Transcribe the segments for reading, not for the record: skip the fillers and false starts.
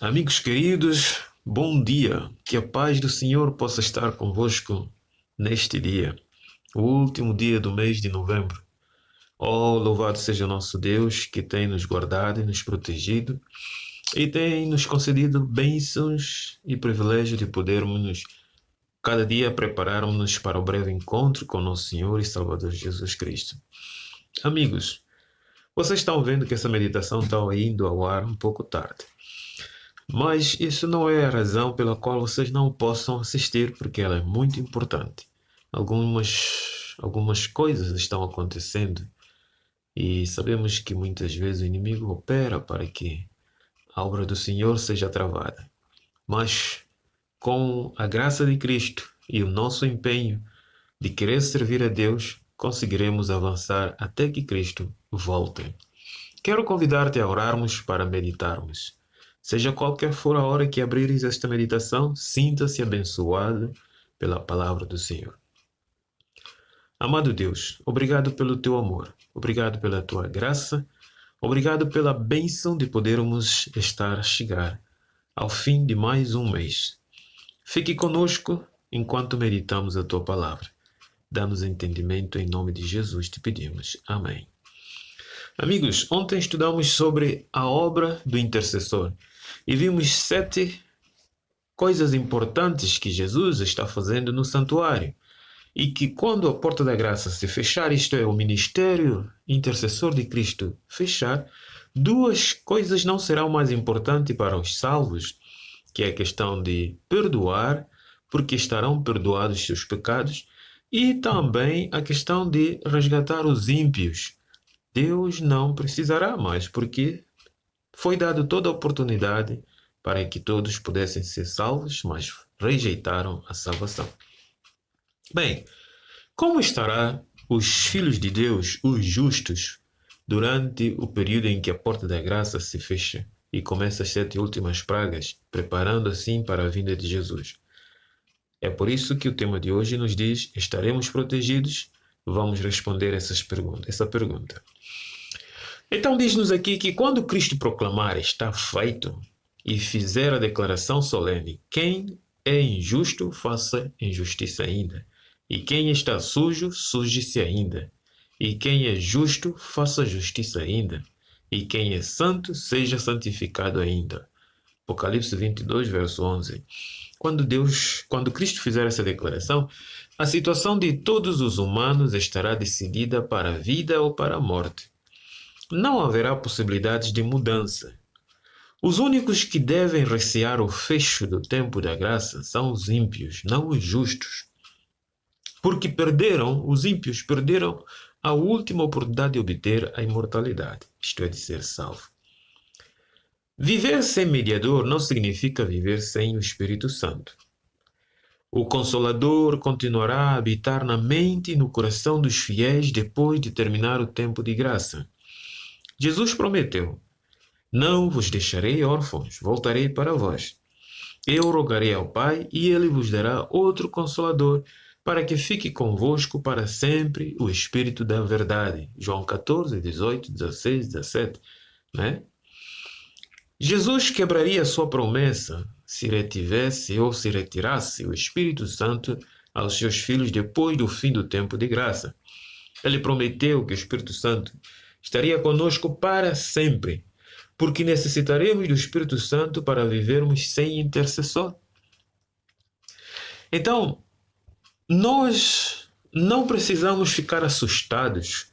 Amigos queridos, bom dia. Que a paz do Senhor possa estar convosco neste dia, o último dia do mês de novembro. Oh, louvado seja o nosso Deus que tem nos guardado e nos protegido e tem nos concedido bênçãos e privilégio de podermos cada dia prepararmos-nos para o breve encontro com nosso Senhor e Salvador Jesus Cristo. Amigos, vocês estão vendo que essa meditação está indo ao ar um pouco tarde. Mas isso não é a razão pela qual vocês não possam assistir, porque ela é muito importante. Algumas coisas estão acontecendo e sabemos que muitas vezes o inimigo opera para que a obra do Senhor seja travada. Mas com a graça de Cristo e o nosso empenho de querer servir a Deus, conseguiremos avançar até que Cristo volte. Quero convidar-te a orarmos para meditarmos. Seja qualquer for a hora que abrires esta meditação, sinta-se abençoado pela palavra do Senhor. Amado Deus, obrigado pelo teu amor, obrigado pela tua graça, obrigado pela bênção de podermos estar a chegar ao fim de mais um mês. Fique conosco enquanto meditamos a tua palavra. Dá-nos entendimento em nome de Jesus, te pedimos. Amém. Amigos, ontem estudamos sobre a obra do intercessor e vimos 7 coisas importantes que Jesus está fazendo no santuário e que quando a porta da graça se fechar, isto é, o ministério intercessor de Cristo fechar, 2 coisas não serão mais importantes para os salvos, que é a questão de perdoar, porque estarão perdoados seus pecados, e também a questão de resgatar os ímpios. Deus não precisará mais, porque foi dado toda a oportunidade para que todos pudessem ser salvos, mas rejeitaram a salvação. Bem, como estará os filhos de Deus, os justos, durante o período em que a porta da graça se fecha e começa as 7 últimas pragas, preparando assim para a vinda de Jesus? É por isso que o tema de hoje nos diz: estaremos protegidos? Vamos responder essa pergunta. Então diz-nos aqui que quando Cristo proclamar está feito e fizer a declaração solene, quem é injusto, faça injustiça ainda. E quem está sujo, suje-se ainda. E quem é justo, faça justiça ainda. E quem é santo, seja santificado ainda. Apocalipse 22, verso 11. Quando Cristo fizer essa declaração, a situação de todos os humanos estará decidida para a vida ou para a morte. Não haverá possibilidades de mudança. Os únicos que devem recear o fecho do tempo da graça são os ímpios, não os justos. Porque os ímpios perderam a última oportunidade de obter a imortalidade, isto é, de ser salvo. Viver sem mediador não significa viver sem o Espírito Santo. O Consolador continuará a habitar na mente e no coração dos fiéis depois de terminar o tempo de graça. Jesus prometeu: não vos deixarei órfãos, voltarei para vós. Eu rogarei ao Pai e ele vos dará outro Consolador, para que fique convosco para sempre o Espírito da verdade. João 14, 18, 16, 17. Né? Jesus quebraria sua promessa se retivesse ou se retirasse o Espírito Santo aos seus filhos depois do fim do tempo de graça. Ele prometeu que o Espírito Santo estaria conosco para sempre, porque necessitaremos do Espírito Santo para vivermos sem intercessor. Então, nós não precisamos ficar assustados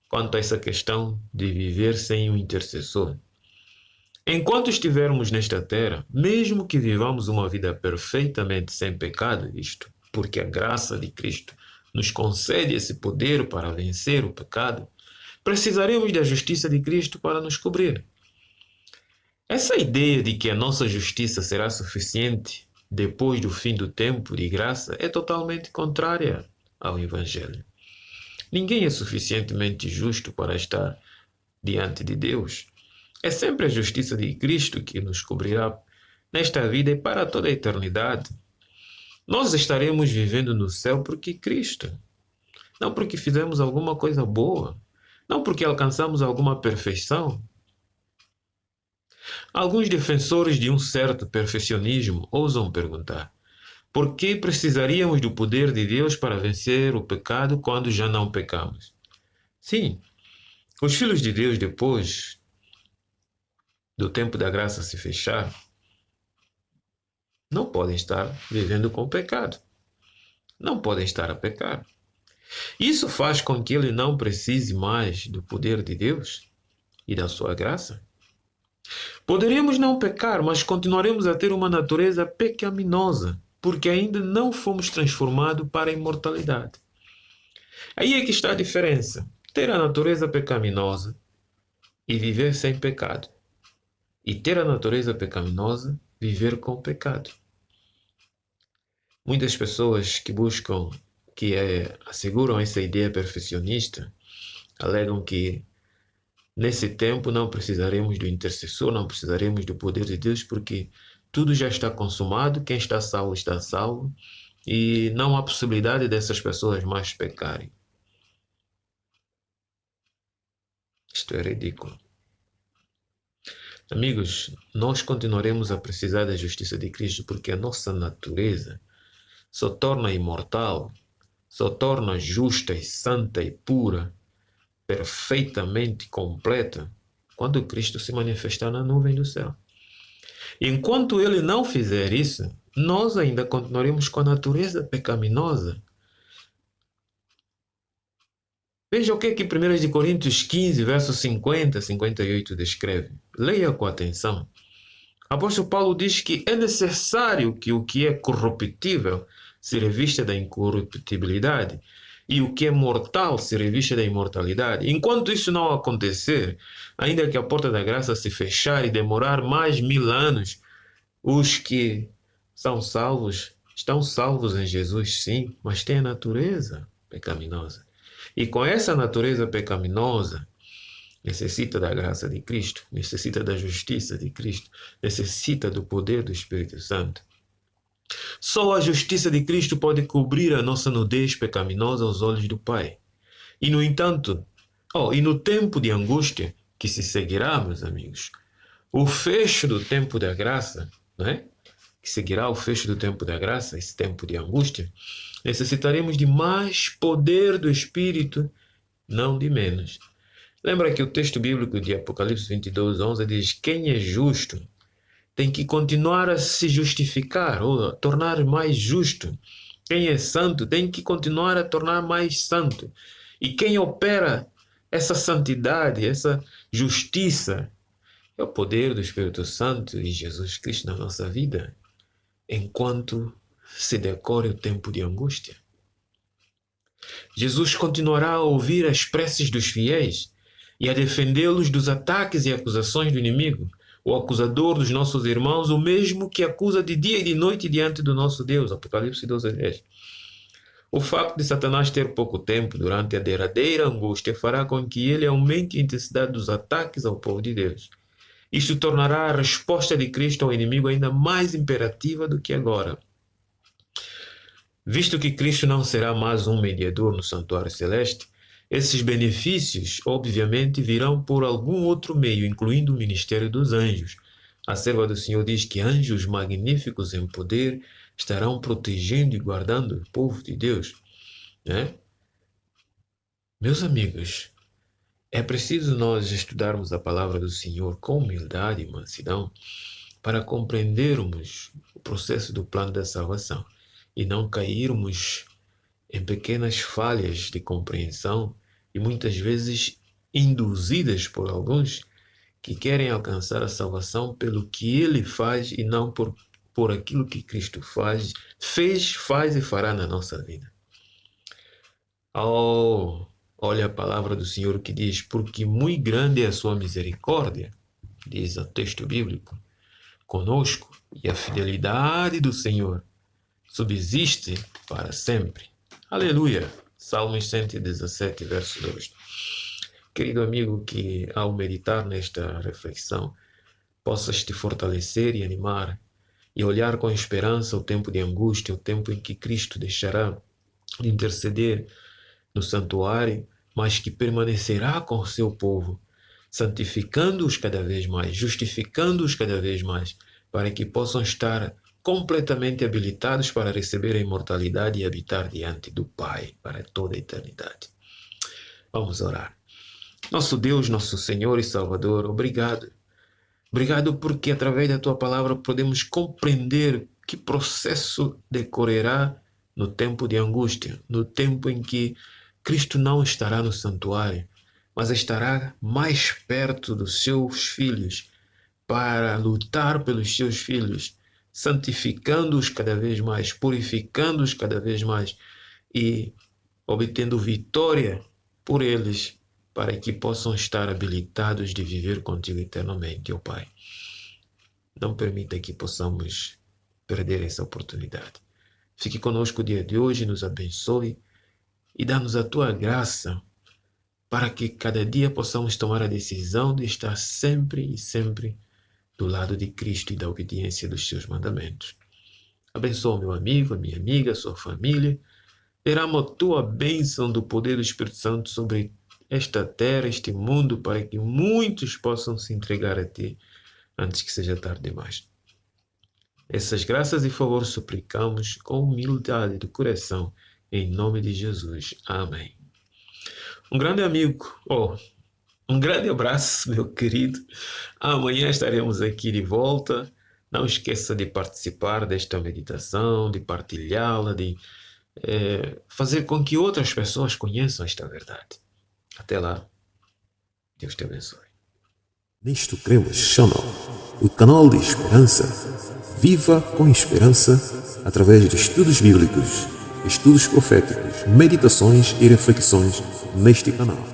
quanto a essa questão de viver sem um intercessor. Enquanto estivermos nesta terra, mesmo que vivamos uma vida perfeitamente sem pecado, isto porque a graça de Cristo nos concede esse poder para vencer o pecado, precisaremos da justiça de Cristo para nos cobrir. Essa ideia de que a nossa justiça será suficiente depois do fim do tempo de graça é totalmente contrária ao Evangelho. Ninguém é suficientemente justo para estar diante de Deus. É sempre a justiça de Cristo que nos cobrirá nesta vida e para toda a eternidade. Nós estaremos vivendo no céu porque Cristo, não porque fizemos alguma coisa boa, não porque alcançamos alguma perfeição. Alguns defensores de um certo perfeccionismo ousam perguntar: por que precisaríamos do poder de Deus para vencer o pecado quando já não pecamos? Sim, os filhos de Deus, depois do tempo da graça se fechar, não podem estar vivendo com o pecado. Não podem estar a pecar. Isso faz com que ele não precise mais do poder de Deus e da sua graça. Poderíamos não pecar, mas continuaremos a ter uma natureza pecaminosa, porque ainda não fomos transformados para a imortalidade. Aí é que está a diferença. Ter a natureza pecaminosa e viver sem pecado. E ter a natureza pecaminosa, viver com pecado. Muitas pessoas que buscam, asseguram essa ideia perfeccionista, alegam que nesse tempo não precisaremos do intercessor, não precisaremos do poder de Deus, porque tudo já está consumado, quem está salvo, e não há possibilidade dessas pessoas mais pecarem. Isto é ridículo. Amigos, nós continuaremos a precisar da justiça de Cristo porque a nossa natureza só torna imortal, só torna justa e santa e pura, perfeitamente completa, quando Cristo se manifestar na nuvem do céu. Enquanto ele não fizer isso, nós ainda continuaremos com a natureza pecaminosa. Veja o que é que 1 Coríntios 15, versos 50 a 58 descreve. Leia com atenção. O apóstolo Paulo diz que é necessário que o que é corruptível se revista da incorruptibilidade e o que é mortal se revista da imortalidade. Enquanto isso não acontecer, ainda que a porta da graça se fechar e demorar mais 1000 anos, os que são salvos estão salvos em Jesus, sim, mas têm a natureza pecaminosa. E com essa natureza pecaminosa, necessita da graça de Cristo, necessita da justiça de Cristo, necessita do poder do Espírito Santo. Só a justiça de Cristo pode cobrir a nossa nudez pecaminosa aos olhos do Pai. E no entanto, e no tempo de angústia que se seguirá, meus amigos, o fecho do tempo da graça, não é? Que seguirá o fecho do tempo da graça, esse tempo de angústia, necessitaremos de mais poder do Espírito, não de menos. Lembra que o texto bíblico de Apocalipse 22, 11 diz: quem é justo tem que continuar a se justificar ou a tornar mais justo. Quem é santo tem que continuar a tornar mais santo. E quem opera essa santidade, essa justiça, é o poder do Espírito Santo e Jesus Cristo na nossa vida, enquanto se decorre o tempo de angústia. Jesus continuará a ouvir as preces dos fiéis e a defendê-los dos ataques e acusações do inimigo, o acusador dos nossos irmãos, o mesmo que acusa de dia e de noite diante do nosso Deus. Apocalipse 12:10. O facto de Satanás ter pouco tempo durante a derradeira angústia fará com que ele aumente a intensidade dos ataques ao povo de Deus. Isto tornará a resposta de Cristo ao inimigo ainda mais imperativa do que agora. Visto que Cristo não será mais um mediador no santuário celeste, esses benefícios, obviamente, virão por algum outro meio, incluindo o ministério dos anjos. A serva do Senhor diz que anjos magníficos em poder estarão protegendo e guardando o povo de Deus, né? Meus amigos, é preciso nós estudarmos a palavra do Senhor com humildade e mansidão para compreendermos o processo do plano da salvação e não cairmos em pequenas falhas de compreensão e muitas vezes induzidas por alguns que querem alcançar a salvação pelo que ele faz e não por aquilo que Cristo fez, faz e fará na nossa vida. Olha a palavra do Senhor que diz: porque muito grande é a sua misericórdia, diz o texto bíblico, conosco, e a fidelidade do Senhor subsiste para sempre. Aleluia! Salmos 117, verso 2. Querido amigo, que ao meditar nesta reflexão, possas te fortalecer e animar e olhar com esperança o tempo de angústia, o tempo em que Cristo deixará de interceder no santuário, mas que permanecerá com o seu povo, santificando-os cada vez mais, justificando-os cada vez mais, para que possam estar completamente habilitados para receber a imortalidade e habitar diante do Pai para toda a eternidade. Vamos orar. Nosso Deus, nosso Senhor e Salvador, obrigado. Obrigado porque através da Tua palavra podemos compreender que processo decorrerá no tempo de angústia, no tempo em que Cristo não estará no santuário, mas estará mais perto dos seus filhos para lutar pelos seus filhos, santificando-os cada vez mais, purificando-os cada vez mais e obtendo vitória por eles, para que possam estar habilitados de viver contigo eternamente, ó Pai. Não permita que possamos perder essa oportunidade. Fique conosco o dia de hoje, nos abençoe e dá-nos a Tua graça para que cada dia possamos tomar a decisão de estar sempre e sempre do lado de Cristo e da obediência dos seus mandamentos. Abençoa meu amigo, a minha amiga, a sua família. Derrama a Tua bênção do poder do Espírito Santo sobre esta terra, este mundo, para que muitos possam se entregar a Ti antes que seja tarde demais. Essas graças e favores suplicamos com humildade do coração, em nome de Jesus. Amém. Um grande amigo, um grande abraço, meu querido. Amanhã estaremos aqui de volta. Não esqueça de participar desta meditação, de partilhá-la, de fazer com que outras pessoas conheçam esta verdade. Até lá. Deus te abençoe. Nisto Cremos Channel, o canal de esperança. Viva com esperança através de estudos bíblicos, estudos proféticos, meditações e reflexões neste canal.